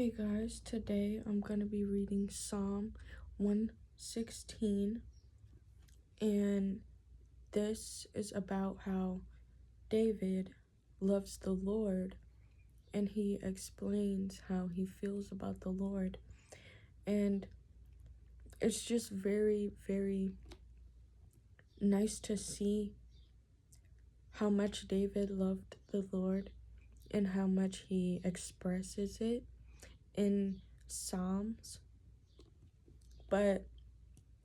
Hey guys, today I'm going to be reading Psalm 116, and this is about how David loves the Lord, and he explains how he feels about the Lord. And it's just very, very nice to see how much David loved the Lord and how much he expresses it in Psalms. But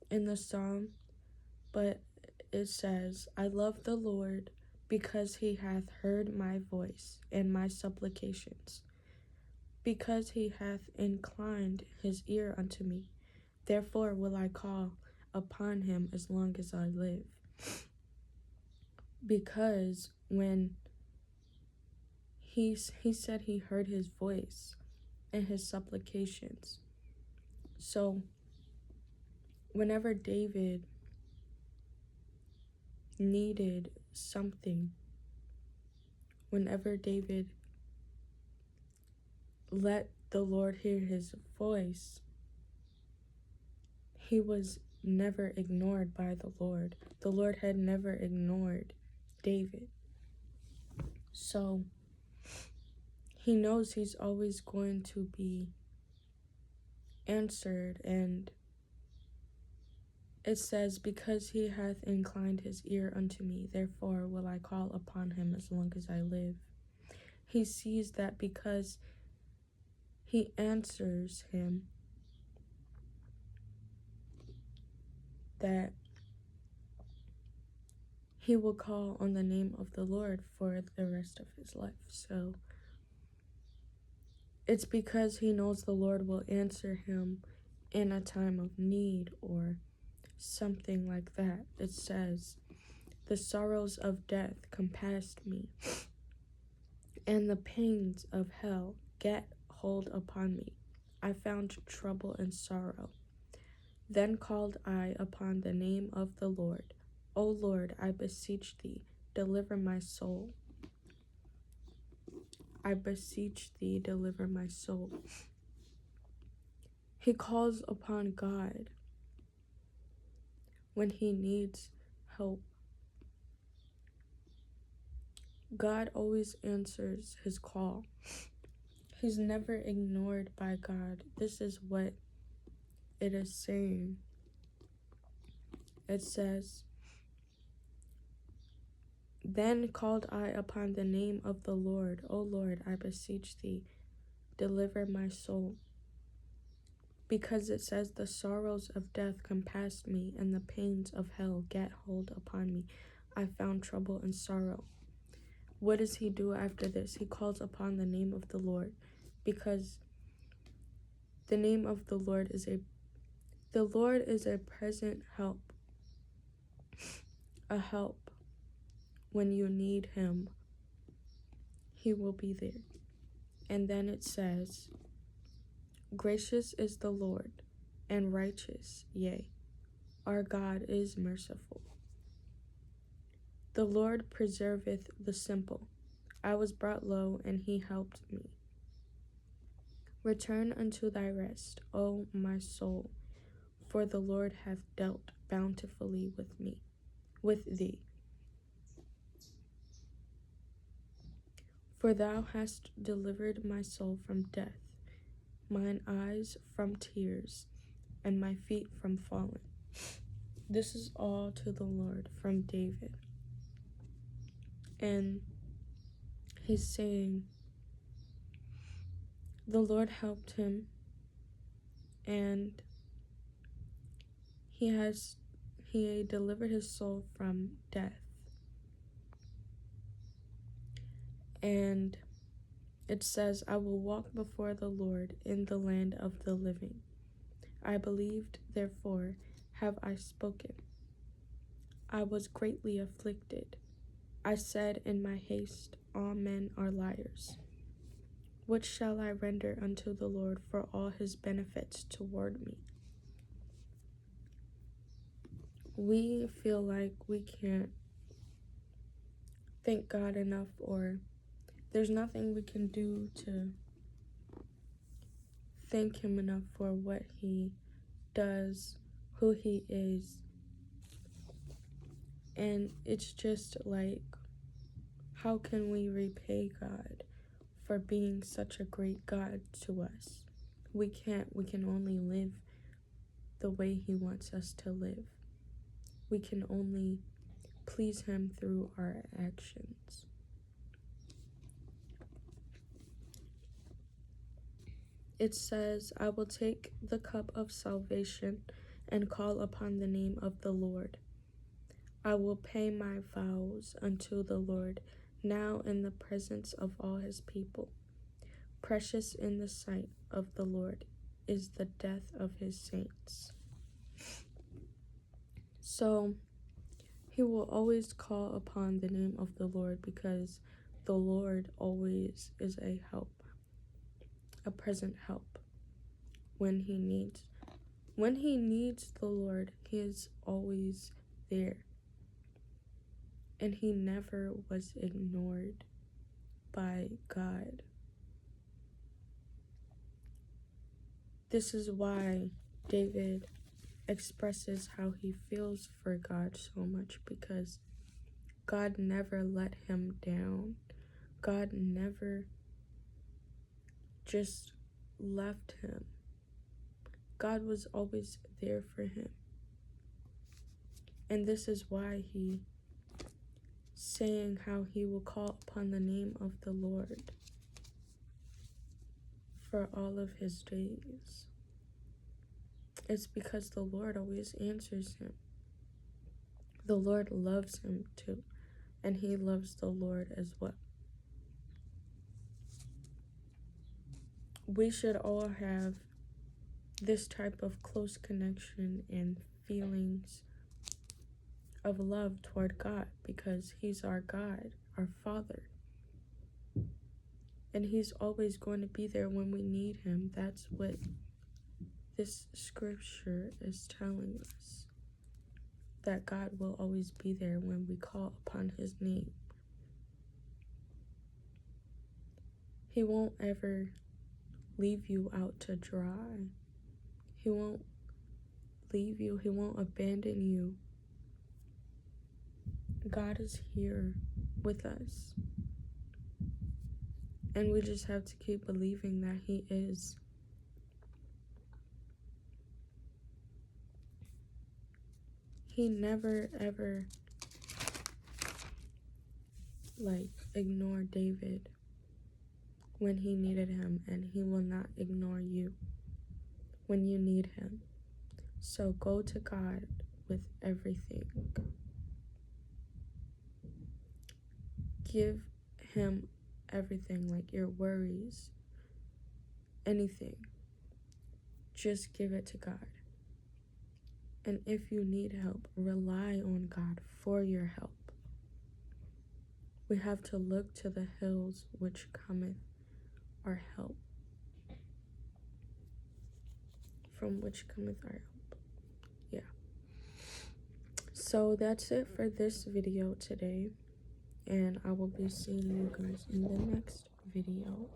in the Psalm, but it says, I love the Lord because he hath heard my voice and my supplications, because he hath inclined his ear unto me. Therefore will I call upon him as long as I live. Because when he said he heard his voice and his supplications. So whenever David needed something, whenever David let the Lord hear his voice, he was never ignored by the Lord. The Lord had never ignored David. So he knows he's always going to be answered, and it says, because he hath inclined his ear unto me, therefore will I call upon him as long as I live. He sees that because he answers him, that he will call on the name of the Lord for the rest of his life. So it's because he knows the Lord will answer him in a time of need or something like that. It says, the sorrows of death compassed me, and the pains of hell get hold upon me. I found trouble and sorrow. Then called I upon the name of the Lord. O Lord, I beseech thee, deliver my soul. I beseech thee, deliver my soul. He calls upon God when he needs help. God always answers his call. He's never ignored by God. This is what it is saying. It says, then called I upon the name of the Lord. O Lord, I beseech thee, deliver my soul. Because it says, the sorrows of death compassed me, and the pains of hell get hold upon me. I found trouble and sorrow. What does he do after this? He calls upon the name of the Lord, because the name of the Lord is a present help, a help. When you need him, he will be there. And then it says, gracious is the Lord, and righteous, yea, our God is merciful. The Lord preserveth the simple. I was brought low, and he helped me. Return unto thy rest, O my soul, for the Lord hath dealt bountifully with thee. For thou hast delivered my soul from death, mine eyes from tears, and my feet from falling. This is all to the Lord from David. And he's saying the Lord helped him, and he delivered his soul from death. And it says, I will walk before the Lord in the land of the living. I believed, therefore have I spoken. I was greatly afflicted. I said in my haste, all men are liars. What shall I render unto the Lord for all his benefits toward me? We feel like we can't thank God enough, or there's nothing we can do to thank him enough for what he does, who he is. And it's just like, how can we repay God for being such a great God to us? We can't. We can only live the way he wants us to live. We can only please him through our actions. It says, I will take the cup of salvation and call upon the name of the Lord. I will pay my vows unto the Lord now in the presence of all his people. Precious in the sight of the Lord is the death of his saints. So he will always call upon the name of the Lord because the Lord always is a help, a present help when he needs. When he needs the Lord, he is always there. And he never was ignored by God. This is why David expresses how he feels for God so much, because God never let him down. God never just left him. God was always there for him. And this is why he saying how he will call upon the name of the Lord for all of his days. It's because the Lord always answers him. The Lord loves him too, and he loves the Lord as well. We should all have this type of close connection and feelings of love toward God, because he's our God, our Father. And he's always going to be there when we need him. That's what this scripture is telling us. That God will always be there when we call upon his name. He won't ever leave you out to dry. He won't leave you. He won't abandon you. God is here with us. And we just have to keep believing that he is. He never ever ignored David when he needed him, and he will not ignore you when you need him. So go to God with everything. Give him everything, like your worries, anything. Just give it to God. And if you need help, rely on God for your help. We have to look to the hills which cometh our help. From which cometh our help. Yeah. So that's it for this video today. And I will be seeing you guys in the next video.